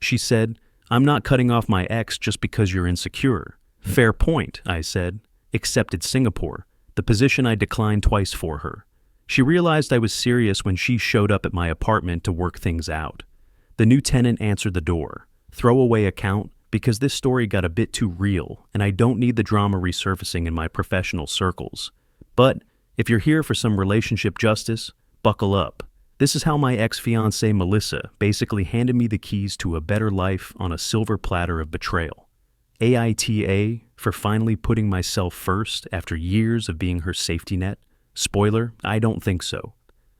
She said, "I'm not cutting off my ex just because you're insecure." Fair point, I said. Accepted Singapore, the position I declined twice for her. She realized I was serious when she showed up at my apartment to work things out. The new tenant answered the door. Throwaway account, because this story got a bit too real, and I don't need the drama resurfacing in my professional circles. But if you're here for some relationship justice, buckle up. This is how my ex-fiancée Melissa basically handed me the keys to a better life on a silver platter of betrayal. AITA for finally putting myself first after years of being her safety net? Spoiler, I don't think so.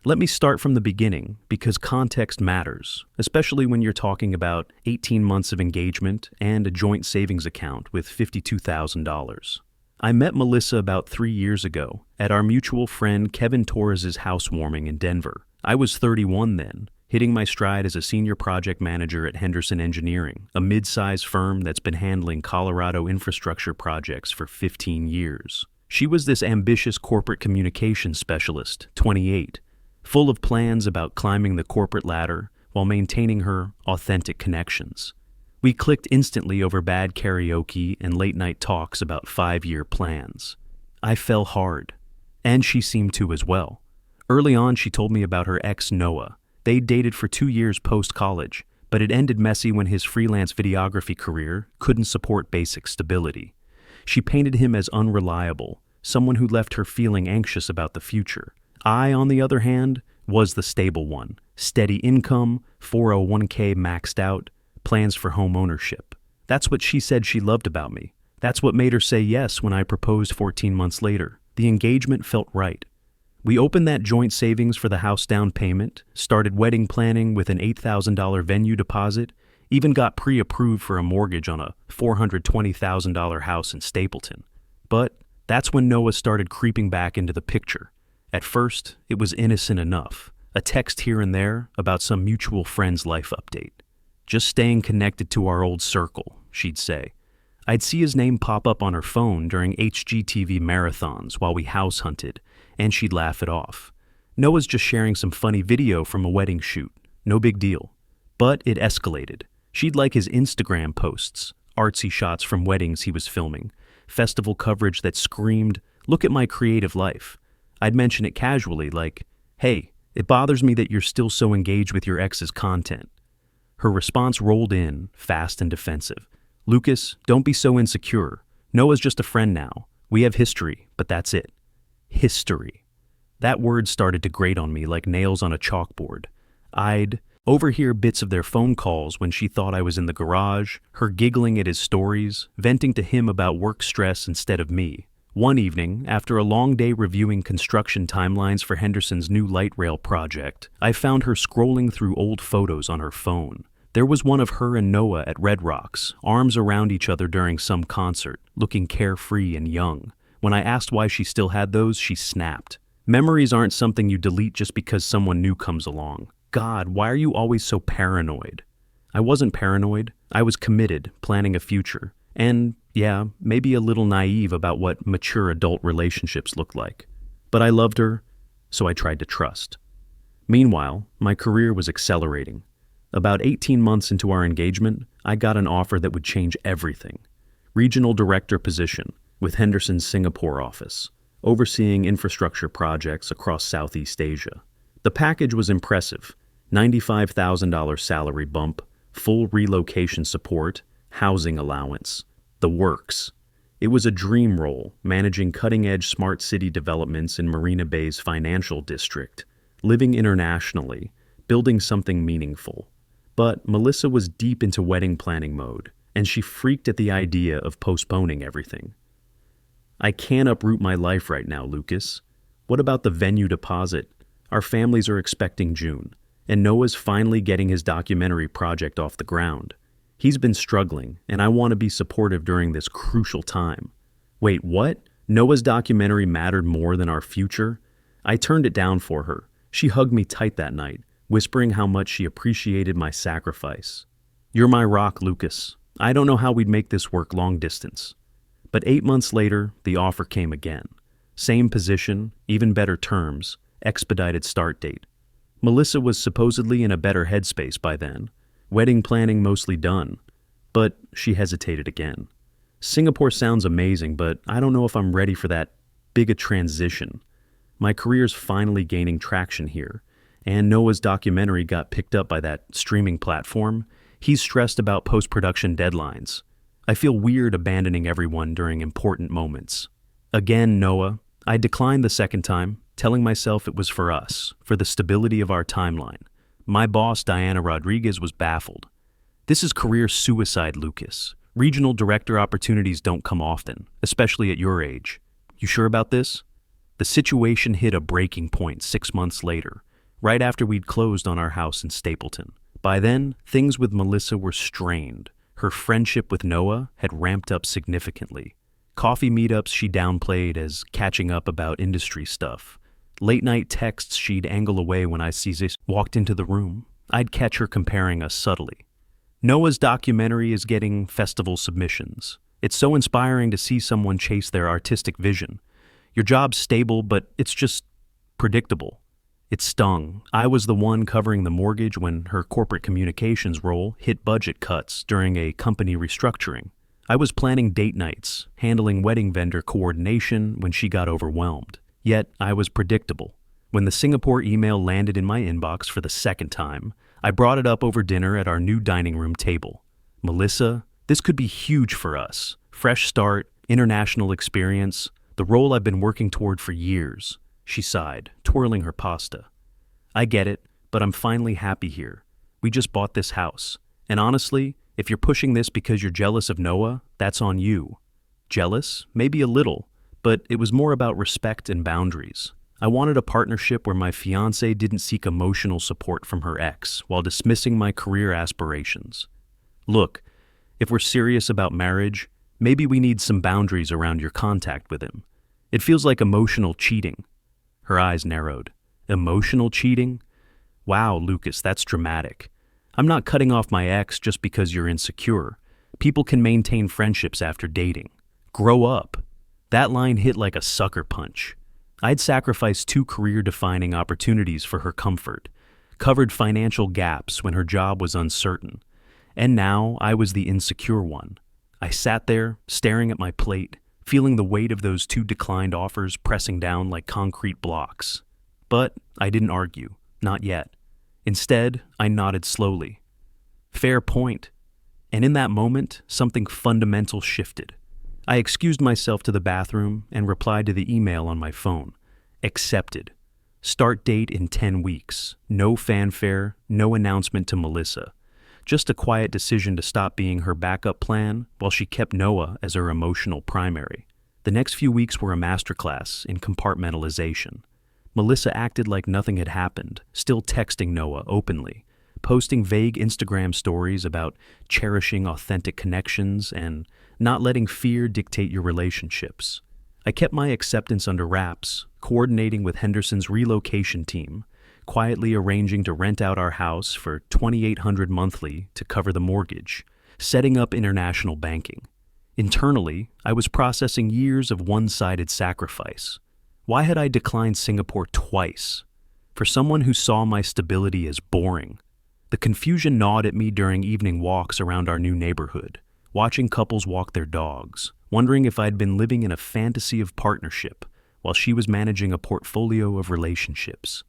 Let me start from the beginning, because context matters, especially when you're talking about 18 months of engagement and a joint savings account with $52,000. I met Melissa about 3 years ago at our mutual friend Kevin Torres's housewarming in Denver. I was 31 then, hitting my stride as a senior project manager at Henderson Engineering, a mid-size firm that's been handling Colorado infrastructure projects for 15 years. She was this ambitious corporate communications specialist, 28, full of plans about climbing the corporate ladder while maintaining her authentic connections. We clicked instantly over bad karaoke and late-night talks about 5-year plans. I fell hard, and she seemed to as well. Early on, she told me about her ex, Noah. They dated for 2 years post-college, but it ended messy when his freelance videography career couldn't support basic stability. She painted him as unreliable, someone who left her feeling anxious about the future. I, on the other hand, was the stable one. Steady income, 401k maxed out, plans for home ownership. That's what she said she loved about me. That's what made her say yes when I proposed 14 months later. The engagement felt right. We opened that joint savings for the house down payment, started wedding planning with an $8,000 venue deposit, even got pre-approved for a mortgage on a $420,000 house in Stapleton. But that's when Noah started creeping back into the picture. At first, it was innocent enough, a text here and there about some mutual friend's life update. Just staying connected to our old circle, she'd say. I'd see his name pop up on her phone during HGTV marathons while we house hunted, and she'd laugh it off. Noah's just sharing some funny video from a wedding shoot. No big deal. But it escalated. She'd like his Instagram posts, artsy shots from weddings he was filming, festival coverage that screamed, "Look at my creative life." I'd mention it casually, like, "Hey, it bothers me that you're still so engaged with your ex's content." Her response rolled in, fast and defensive. "Lucas, don't be so insecure. Noah's just a friend now. We have history, but that's it." History. That word started to grate on me like nails on a chalkboard. I'd overhear bits of their phone calls when she thought I was in the garage, her giggling at his stories, venting to him about work stress instead of me. One evening, after a long day reviewing construction timelines for Henderson's new light rail project, I found her scrolling through old photos on her phone. There was one of her and Noah at Red Rocks, arms around each other during some concert, looking carefree and young. When I asked why she still had those, she snapped. Memories aren't something you delete just because someone new comes along. God, why are you always so paranoid? I wasn't paranoid. I was committed, planning a future. And, yeah, maybe a little naive about what mature adult relationships look like. But I loved her, so I tried to trust. Meanwhile, my career was accelerating. About 18 months into our engagement, I got an offer that would change everything. Regional director position with Henderson's Singapore office, overseeing infrastructure projects across Southeast Asia. The package was impressive. $95,000 salary bump, full relocation support, housing allowance, the works. It was a dream role, managing cutting-edge smart city developments in Marina Bay's financial district, living internationally, building something meaningful. But Melissa was deep into wedding planning mode, and she freaked at the idea of postponing everything. "I can't uproot my life right now, Lucas. What about the venue deposit? Our families are expecting June, and Noah's finally getting his documentary project off the ground. He's been struggling, and I want to be supportive during this crucial time." Wait, what? Noah's documentary mattered more than our future? I turned it down for her. She hugged me tight that night, whispering how much she appreciated my sacrifice. "You're my rock, Lucas. I don't know how we'd make this work long distance." But 8 months later, the offer came again. Same position, even better terms, expedited start date. Melissa was supposedly in a better headspace by then. Wedding planning mostly done. But she hesitated again. Singapore sounds amazing, but I don't know if I'm ready for that big a transition. My career's finally gaining traction here, and Noah's documentary got picked up by that streaming platform. He's stressed about post-production deadlines. I feel weird abandoning everyone during important moments. Again, Noah, I declined the second time, telling myself it was for us, for the stability of our timeline. My boss, Diana Rodriguez, was baffled. This is career suicide, Lucas. Regional director opportunities don't come often, especially at your age. You sure about this? The situation hit a breaking point 6 months later, right after we'd closed on our house in Stapleton. By then, things with Melissa were strained. Her friendship with Noah had ramped up significantly. Coffee meetups she downplayed as catching up about industry stuff. Late-night texts she'd angle away when I walked into the room. I'd catch her comparing us subtly. Noah's documentary is getting festival submissions. It's so inspiring to see someone chase their artistic vision. Your job's stable, but it's just predictable. It stung. I was the one covering the mortgage when her corporate communications role hit budget cuts during a company restructuring. I was planning date nights, handling wedding vendor coordination when she got overwhelmed. Yet, I was predictable. When the Singapore email landed in my inbox for the second time, I brought it up over dinner at our new dining room table. Melissa, this could be huge for us. Fresh start, international experience, the role I've been working toward for years. She sighed, twirling her pasta. I get it, but I'm finally happy here. We just bought this house. And honestly, if you're pushing this because you're jealous of Noah, that's on you. Jealous? Maybe a little, but it was more about respect and boundaries. I wanted a partnership where my fiancée didn't seek emotional support from her ex while dismissing my career aspirations. Look, if we're serious about marriage, maybe we need some boundaries around your contact with him. It feels like emotional cheating. Her eyes narrowed. Emotional cheating? Wow, Lucas, that's dramatic. I'm not cutting off my ex just because you're insecure. People can maintain friendships after dating. Grow up. That line hit like a sucker punch. I'd sacrificed 2 career-defining opportunities for her comfort, covered financial gaps when her job was uncertain, and now I was the insecure one. I sat there, staring at my plate, feeling the weight of those 2 declined offers pressing down like concrete blocks. But I didn't argue, not yet. Instead, I nodded slowly. Fair point. And in that moment, something fundamental shifted. I excused myself to the bathroom and replied to the email on my phone. Accepted. Start date in 10 weeks. No fanfare, no announcement to Melissa. Just a quiet decision to stop being her backup plan while she kept Noah as her emotional primary. The next few weeks were a masterclass in compartmentalization. Melissa acted like nothing had happened, still texting Noah openly, posting vague Instagram stories about cherishing authentic connections and not letting fear dictate your relationships. I kept my acceptance under wraps, coordinating with Henderson's relocation team, quietly arranging to rent out our house for $2,800 monthly to cover the mortgage, setting up international banking. Internally, I was processing years of one-sided sacrifice. Why had I declined Singapore twice? For someone who saw my stability as boring. The confusion gnawed at me during evening walks around our new neighborhood, watching couples walk their dogs, wondering if I'd been living in a fantasy of partnership while she was managing a portfolio of relationships.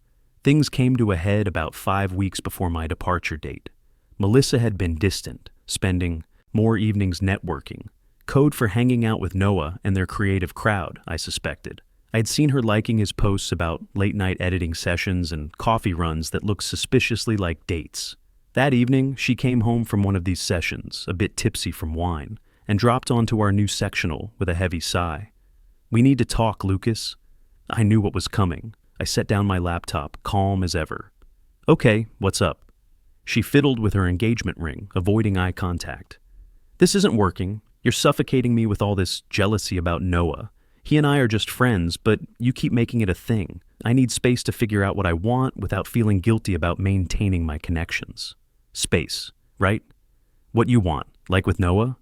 Things came to a head about 5 weeks before my departure date. Melissa had been distant, spending more evenings networking, code for hanging out with Noah and their creative crowd, I suspected. I'd seen her liking his posts about late-night editing sessions and coffee runs that looked suspiciously like dates. That evening, she came home from one of these sessions, a bit tipsy from wine, and dropped onto our new sectional with a heavy sigh. "We need to talk, Lucas." I knew what was coming. I set down my laptop, calm as ever. "Okay, what's up?" She fiddled with her engagement ring, avoiding eye contact. "This isn't working. You're suffocating me with all this jealousy about Noah. He and I are just friends, but you keep making it a thing. I need space to figure out what I want without feeling guilty about maintaining my connections." Space, right? What you want, like with Noah?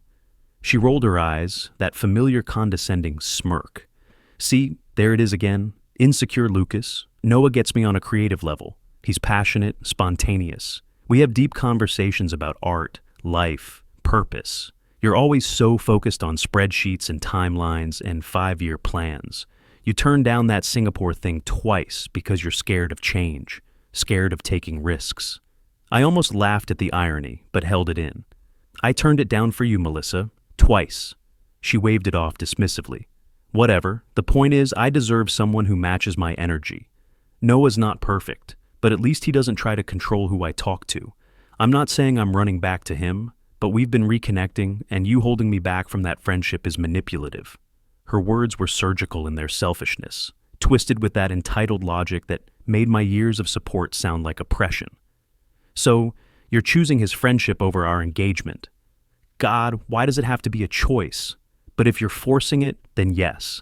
She rolled her eyes, that familiar condescending smirk. "See, there it is again. Insecure Lucas. Noah gets me on a creative level. He's passionate, spontaneous. We have deep conversations about art, life, purpose. You're always so focused on spreadsheets and timelines and 5-year plans. You turn down that Singapore thing twice because you're scared of change, scared of taking risks. I almost laughed at the irony, but held it in. I turned it down for you, Melissa, twice. She waved it off dismissively. Whatever, the point is I deserve someone who matches my energy. Noah's not perfect, but at least he doesn't try to control who I talk to. I'm not saying I'm running back to him, but we've been reconnecting, and you holding me back from that friendship is manipulative. Her words were surgical in their selfishness, twisted with that entitled logic that made my years of support sound like oppression. So, you're choosing his friendship over our engagement. God, why does it have to be a choice? But if you're forcing it, then yes.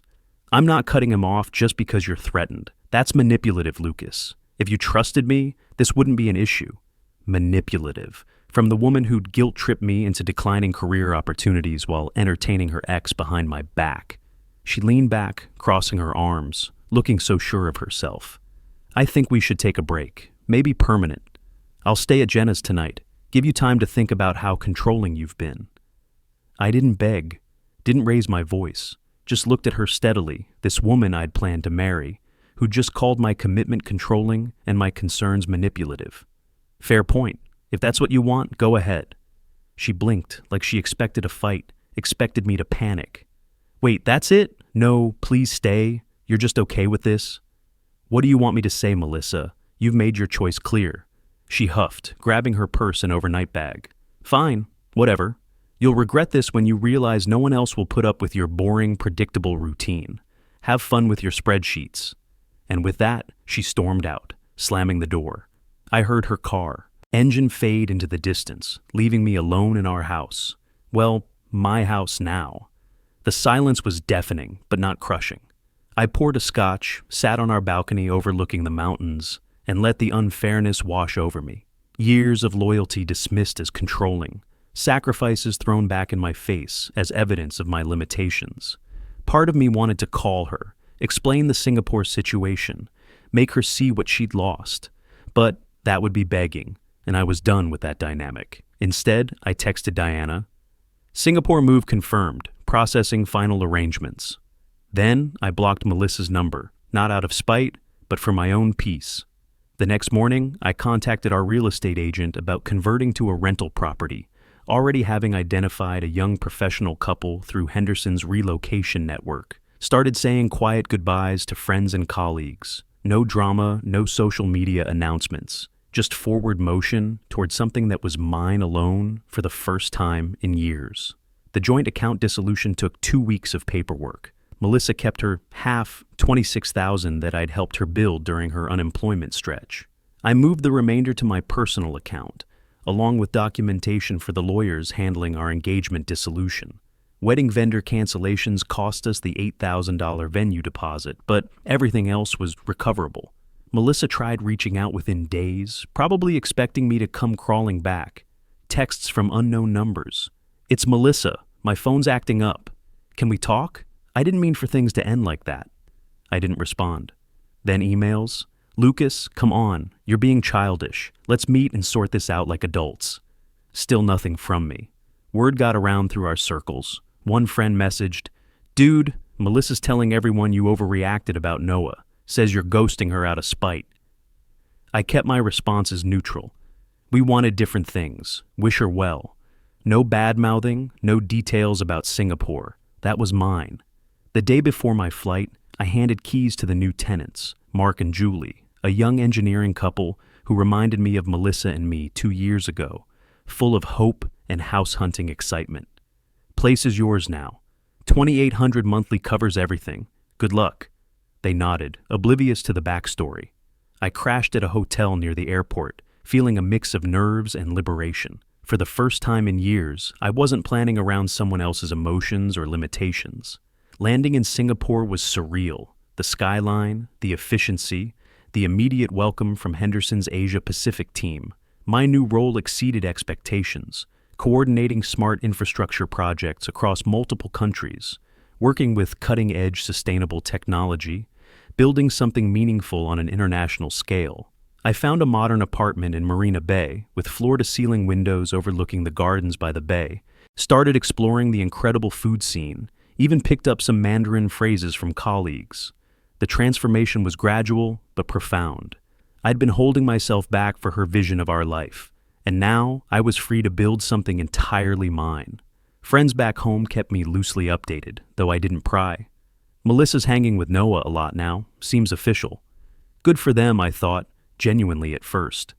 I'm not cutting him off just because you're threatened. That's manipulative, Lucas. If you trusted me, this wouldn't be an issue. Manipulative. From the woman who'd guilt-trip me into declining career opportunities while entertaining her ex behind my back. She leaned back, crossing her arms, looking so sure of herself. I think we should take a break, maybe permanent. I'll stay at Jenna's tonight, give you time to think about how controlling you've been. I didn't beg, didn't raise my voice, just looked at her steadily, this woman I'd planned to marry, who just called my commitment controlling and my concerns manipulative. Fair point. If that's what you want, go ahead. She blinked like she expected a fight, expected me to panic. Wait, that's it? No, please stay. You're just okay with this? What do you want me to say, Melissa? You've made your choice clear. She huffed, grabbing her purse and overnight bag. Fine, whatever. You'll regret this when you realize no one else will put up with your boring, predictable routine. Have fun with your spreadsheets. And with that, she stormed out, slamming the door. I heard her car, engine fade into the distance, leaving me alone in our house. Well, my house now. The silence was deafening, but not crushing. I poured a scotch, sat on our balcony overlooking the mountains, and let the unfairness wash over me. Years of loyalty dismissed as controlling, sacrifices thrown back in my face as evidence of my limitations. Part of me wanted to call her, explain the Singapore situation, make her see what she'd lost. But that would be begging, and I was done with that dynamic. Instead, I texted Diana, Singapore move confirmed, processing final arrangements. Then I blocked Melissa's number, not out of spite, but for my own peace. The next morning, I contacted our real estate agent about converting to a rental property, already having identified a young professional couple through Henderson's relocation network. Started saying quiet goodbyes to friends and colleagues. No drama, no social media announcements. Just forward motion toward something that was mine alone for the first time in years. The joint account dissolution took 2 weeks of paperwork. Melissa kept her half $26,000 that I'd helped her build during her unemployment stretch. I moved the remainder to my personal account, along with documentation for the lawyers handling our engagement dissolution. Wedding vendor cancellations cost us the $8,000 venue deposit, but everything else was recoverable. Melissa tried reaching out within days, probably expecting me to come crawling back. Texts from unknown numbers. It's Melissa. My phone's acting up. Can we talk? I didn't mean for things to end like that. I didn't respond. Then emails. Lucas, come on. You're being childish. Let's meet and sort this out like adults. Still nothing from me. Word got around through our circles. One friend messaged, Dude, Melissa's telling everyone you overreacted about Noah. Says you're ghosting her out of spite. I kept my responses neutral. We wanted different things. Wish her well. No bad-mouthing, no details about Singapore. That was mine. The day before my flight, I handed keys to the new tenants, Mark and Julie, a young engineering couple who reminded me of Melissa and me 2 years ago, full of hope and house-hunting excitement. Place is yours now. $2,800 monthly covers everything. Good luck. They nodded, oblivious to the backstory. I crashed at a hotel near the airport, feeling a mix of nerves and liberation. For the first time in years, I wasn't planning around someone else's emotions or limitations. Landing in Singapore was surreal. The skyline, the efficiency, the immediate welcome from Henderson's Asia-Pacific team. My new role exceeded expectations, coordinating smart infrastructure projects across multiple countries, working with cutting-edge sustainable technology, building something meaningful on an international scale. I found a modern apartment in Marina Bay with floor-to-ceiling windows overlooking the gardens by the bay, started exploring the incredible food scene, even picked up some Mandarin phrases from colleagues. The transformation was gradual but profound. I'd been holding myself back for her vision of our life, and now I was free to build something entirely mine. Friends back home kept me loosely updated, though I didn't pry. Melissa's hanging with Noah a lot now, seems official. Good for them, I thought, genuinely at first.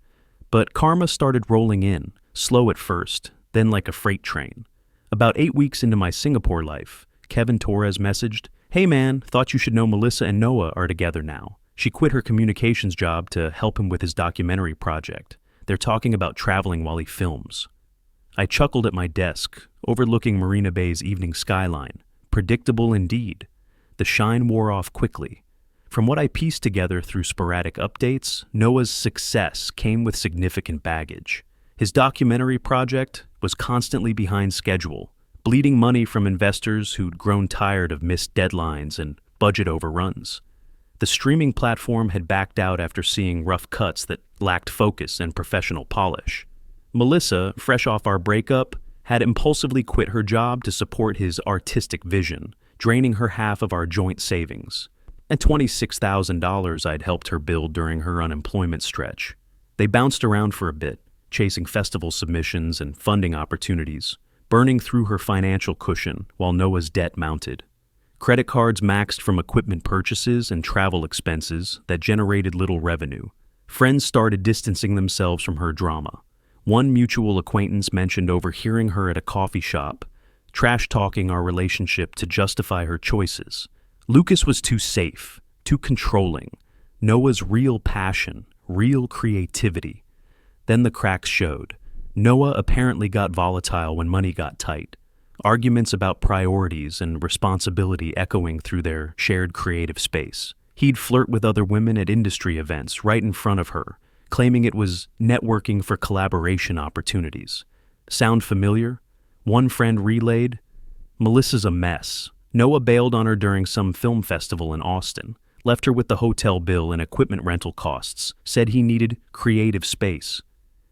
But karma started rolling in, slow at first, then like a freight train. About 8 weeks into my Singapore life, Kevin Torres messaged, "Hey man, thought you should know Melissa and Noah are together now. She quit her communications job to help him with his documentary project. They're talking about traveling while he films." I chuckled at my desk, overlooking Marina Bay's evening skyline. Predictable indeed. The shine wore off quickly. From what I pieced together through sporadic updates, Noah's success came with significant baggage. His documentary project was constantly behind schedule, bleeding money from investors who'd grown tired of missed deadlines and budget overruns. The streaming platform had backed out after seeing rough cuts that lacked focus and professional polish. Melissa, fresh off our breakup, had impulsively quit her job to support his artistic vision, draining her half of our joint savings, and $26,000 I'd helped her build during her unemployment stretch. They bounced around for a bit, chasing festival submissions and funding opportunities, burning through her financial cushion while Noah's debt mounted. Credit cards maxed from equipment purchases and travel expenses that generated little revenue. Friends started distancing themselves from her drama. One mutual acquaintance mentioned overhearing her at a coffee shop, trash-talking our relationship to justify her choices. Lucas was too safe, too controlling. Noah's real passion, real creativity. Then the cracks showed. Noah apparently got volatile when money got tight. Arguments about priorities and responsibility echoing through their shared creative space. He'd flirt with other women at industry events right in front of her, claiming it was networking for collaboration opportunities. Sound familiar? One friend relayed, "Melissa's a mess. Noah bailed on her during some film festival in Austin, left her with the hotel bill and equipment rental costs, said he needed creative space.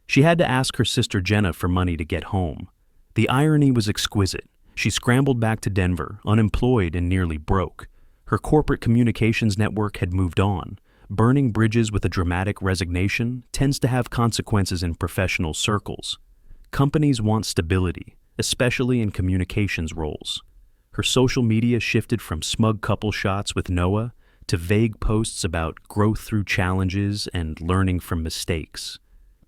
She had to ask her sister Jenna for money to get home. The irony was exquisite. She scrambled back to Denver, unemployed and nearly broke. Her corporate communications network had moved on. Burning bridges with a dramatic resignation tends to have consequences in professional circles. Companies want stability, especially in communications roles. Her social media shifted from smug couple shots with Noah to vague posts about growth through challenges and learning from mistakes.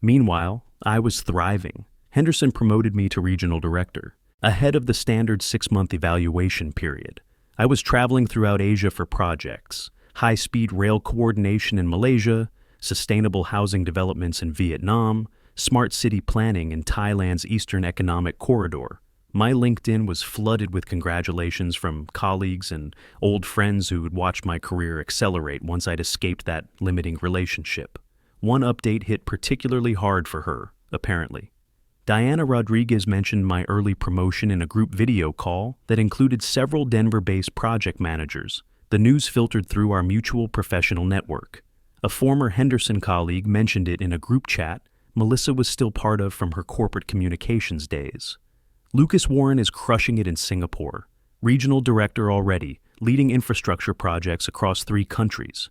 Meanwhile, I was thriving. Henderson promoted me to regional director, ahead of the standard 6-month evaluation period. I was traveling throughout Asia for projects, high-speed rail coordination in Malaysia, sustainable housing developments in Vietnam, smart city planning in Thailand's Eastern Economic Corridor. My LinkedIn was flooded with congratulations from colleagues and old friends who had watched my career accelerate once I'd escaped that limiting relationship. One update hit particularly hard for her, apparently. Diana Rodriguez mentioned my early promotion in a group video call that included several Denver-based project managers. The news filtered through our mutual professional network. A former Henderson colleague mentioned it in a group chat Melissa was still part of from her corporate communications days. Lucas Warren is crushing it in Singapore. Regional director already, leading infrastructure projects across 3 countries.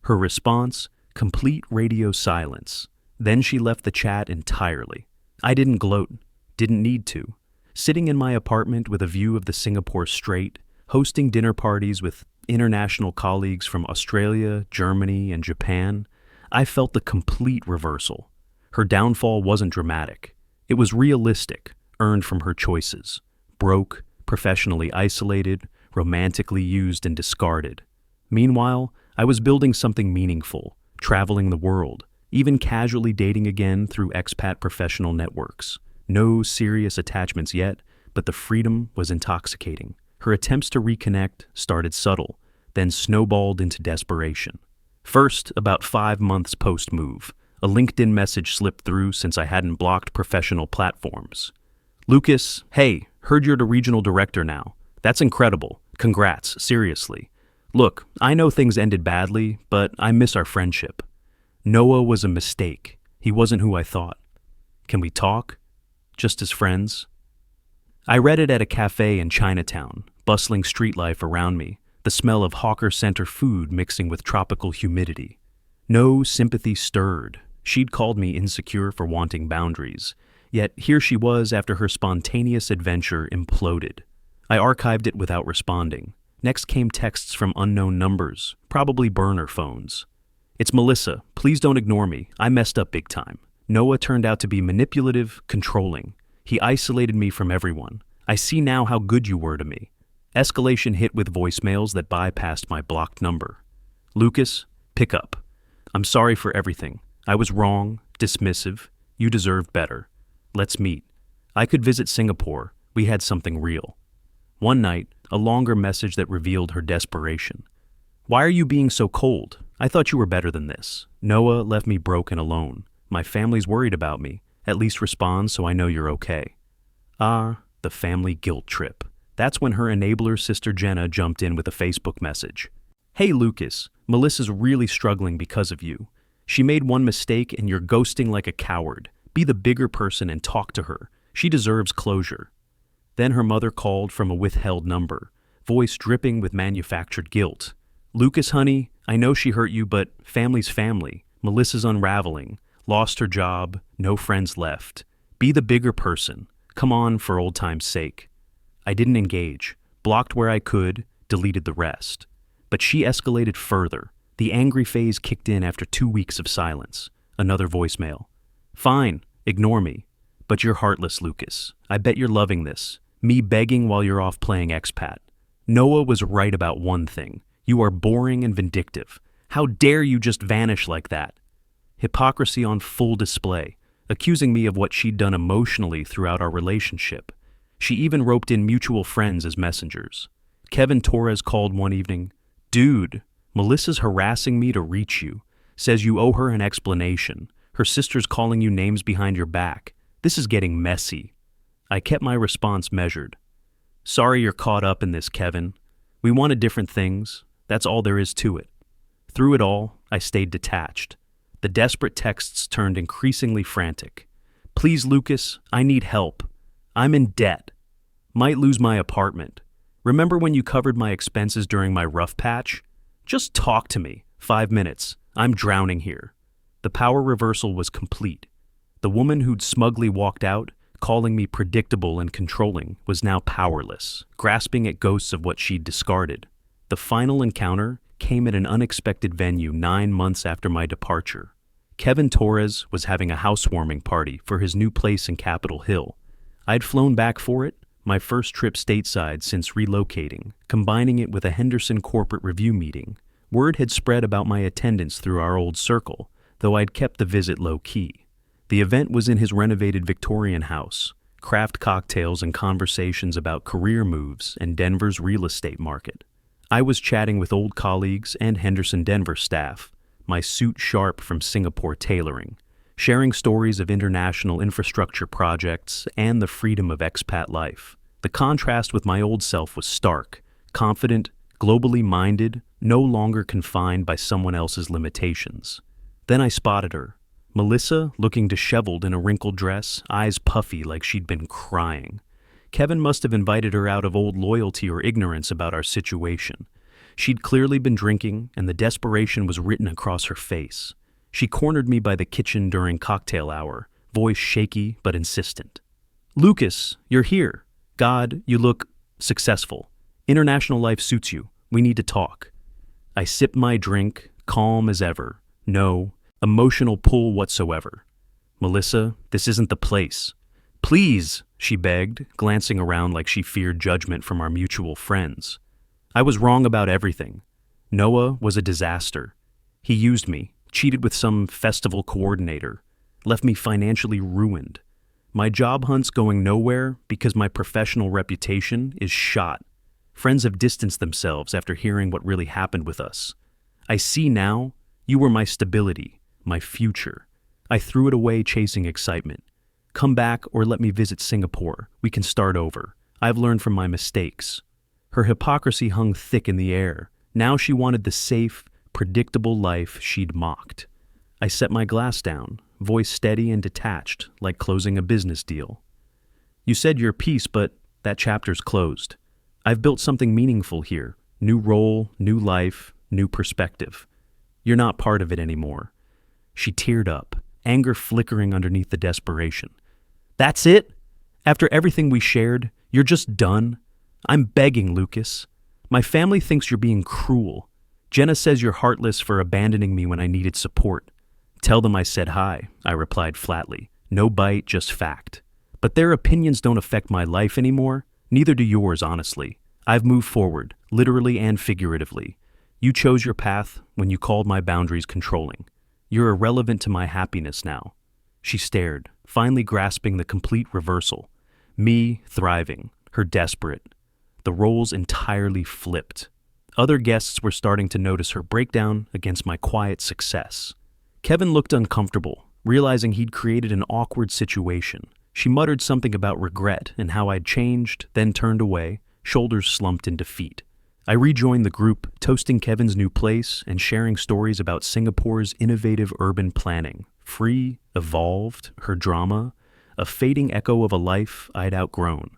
Her response, complete radio silence. Then she left the chat entirely. I didn't gloat, didn't need to. Sitting in my apartment with a view of the Singapore Strait, hosting dinner parties with international colleagues from Australia, Germany, and Japan, I felt the complete reversal. Her downfall wasn't dramatic. It was realistic, earned from her choices. Broke, professionally isolated, romantically used and discarded. Meanwhile, I was building something meaningful, traveling the world, even casually dating again through expat professional networks. No serious attachments yet, but the freedom was intoxicating. Her attempts to reconnect started subtle, then snowballed into desperation. First, about 5 months post-move, a LinkedIn message slipped through since I hadn't blocked professional platforms. "Lucas, hey, heard you're the regional director now. That's incredible. Congrats, seriously. Look, I know things ended badly, but I miss our friendship. Noah was a mistake. He wasn't who I thought. Can we talk? Just as friends? I read it at a cafe in Chinatown, bustling street life around me, the smell of hawker center food mixing with tropical humidity. No sympathy stirred. She'd called me insecure for wanting boundaries. Yet here she was after her spontaneous adventure imploded. I archived it without responding. Next came texts from unknown numbers, probably burner phones. "It's Melissa. Please don't ignore me. I messed up big time." Noah turned out to be manipulative, controlling. He isolated me from everyone. "I see now how good you were to me." Escalation hit with voicemails that bypassed my blocked number. "Lucas, pick up. I'm sorry for everything. I was wrong, dismissive. You deserved better. Let's meet. I could visit Singapore. We had something real." One night, a longer message that revealed her desperation. "Why are you being so cold? I thought you were better than this. Noah left me broke and alone. My family's worried about me. At least respond so I know you're okay." Ah, the family guilt trip. That's when her enabler sister Jenna jumped in with a Facebook message. "Hey Lucas, Melissa's really struggling because of you. She made one mistake and you're ghosting like a coward. Be the bigger person and talk to her. She deserves closure." Then her mother called from a withheld number, voice dripping with manufactured guilt. "Lucas, honey, I know she hurt you, but family's family. Melissa's unraveling. Lost her job, no friends left. Be the bigger person. Come on for old time's sake." I didn't engage, blocked where I could, deleted the rest. But she escalated further. The angry phase kicked in after 2 weeks of silence. Another voicemail. "Fine, ignore me. But you're heartless, Lucas. I bet you're loving this. Me begging while you're off playing expat. Noah was right about one thing. You are boring and vindictive. How dare you just vanish like that?" Hypocrisy on full display, accusing me of what she'd done emotionally throughout our relationship. She even roped in mutual friends as messengers. Kevin Torres called one evening. "Dude, Melissa's harassing me to reach you. Says you owe her an explanation. Her sister's calling you names behind your back. This is getting messy." I kept my response measured. "Sorry you're caught up in this, Kevin. We wanted different things. That's all there is to it." Through it all, I stayed detached. The desperate texts turned increasingly frantic. "Please, Lucas, I need help. I'm in debt. Might lose my apartment. Remember when you covered my expenses during my rough patch? Just talk to me. 5 minutes. I'm drowning here." The power reversal was complete. The woman who'd smugly walked out, calling me predictable and controlling, was now powerless, grasping at ghosts of what she'd discarded. The final encounter came at an unexpected venue 9 months after my departure. Kevin Torres was having a housewarming party for his new place in Capitol Hill. I'd flown back for it, my first trip stateside since relocating, combining it with a Henderson corporate review meeting. Word had spread about my attendance through our old circle, though I'd kept the visit low-key. The event was in his renovated Victorian house, craft cocktails and conversations about career moves and Denver's real estate market. I was chatting with old colleagues and Henderson Denver staff, my suit sharp from Singapore tailoring, sharing stories of international infrastructure projects and the freedom of expat life. The contrast with my old self was stark, confident, globally minded, no longer confined by someone else's limitations. Then I spotted her. Melissa, looking disheveled in a wrinkled dress, eyes puffy like she'd been crying. Kevin must have invited her out of old loyalty or ignorance about our situation. She'd clearly been drinking, and the desperation was written across her face. She cornered me by the kitchen during cocktail hour, voice shaky but insistent. "Lucas, you're here. God, you look successful. International life suits you. We need to talk." I sipped my drink, calm as ever. No emotional pull whatsoever. "Melissa, this isn't the place." "Please," she begged, glancing around like she feared judgment from our mutual friends. I was wrong about everything. Noah was a disaster. He used me, cheated with some festival coordinator, left me financially ruined. My job hunt's going nowhere because my professional reputation is shot. Friends have distanced themselves after hearing what really happened with us. I see now, you were my stability, my future. I threw it away chasing excitement. Come back or let me visit Singapore. We can start over. I've learned from my mistakes. Her hypocrisy hung thick in the air. Now she wanted the safe, predictable life she'd mocked. I set my glass down, voice steady and detached, like closing a business deal. You said your piece, but that chapter's closed. I've built something meaningful here. New role, new life, new perspective. You're not part of it anymore. She teared up, anger flickering underneath the desperation. That's it? After everything we shared, you're just done? I'm begging, Lucas. My family thinks you're being cruel. Jenna says you're heartless for abandoning me when I needed support. Tell them I said hi, I replied flatly. No bite, just fact. But their opinions don't affect my life anymore. Neither do yours, honestly. I've moved forward, literally and figuratively. You chose your path when you called my boundaries controlling. You're irrelevant to my happiness now. She stared, finally grasping the complete reversal. Me, thriving. Her desperate. The roles entirely flipped. Other guests were starting to notice her breakdown against my quiet success. Kevin looked uncomfortable, realizing he'd created an awkward situation. She muttered something about regret and how I'd changed, then turned away, shoulders slumped in defeat. I rejoined the group, toasting Kevin's new place and sharing stories about Singapore's innovative urban planning. Free, evolved, her drama, a fading echo of a life I'd outgrown.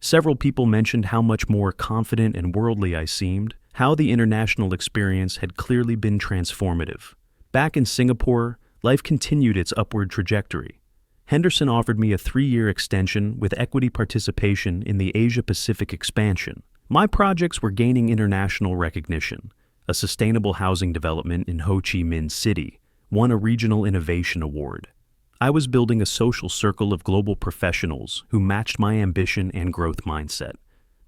Several people mentioned how much more confident and worldly I seemed, how the international experience had clearly been transformative. Back in Singapore, life continued its upward trajectory. Henderson offered me a 3-year extension with equity participation in the Asia-Pacific expansion. My projects were gaining international recognition. A sustainable housing development in Ho Chi Minh City won a regional innovation award. I was building a social circle of global professionals who matched my ambition and growth mindset.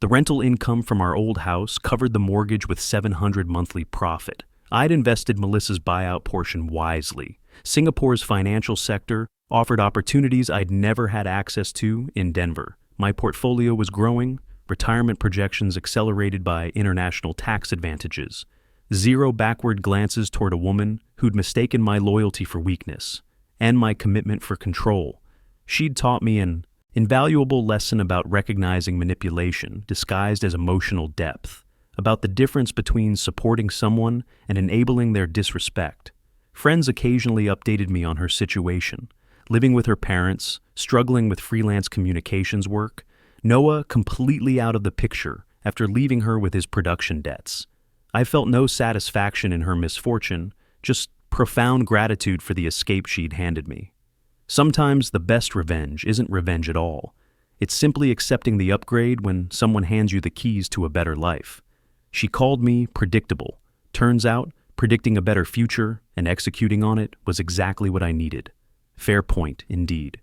The rental income from our old house covered the mortgage with $700 monthly profit. I'd invested Melissa's buyout portion wisely. Singapore's financial sector offered opportunities I'd never had access to in Denver. My portfolio was growing, retirement projections accelerated by international tax advantages. Zero backward glances toward a woman who'd mistaken my loyalty for weakness, and my commitment for control. She'd taught me an invaluable lesson about recognizing manipulation disguised as emotional depth, about the difference between supporting someone and enabling their disrespect. Friends occasionally updated me on her situation, living with her parents, struggling with freelance communications work, Noah completely out of the picture after leaving her with his production debts. I felt no satisfaction in her misfortune, just profound gratitude for the escape she'd handed me. Sometimes the best revenge isn't revenge at all. It's simply accepting the upgrade when someone hands you the keys to a better life. She called me predictable. Turns out, predicting a better future and executing on it was exactly what I needed. Fair point, indeed.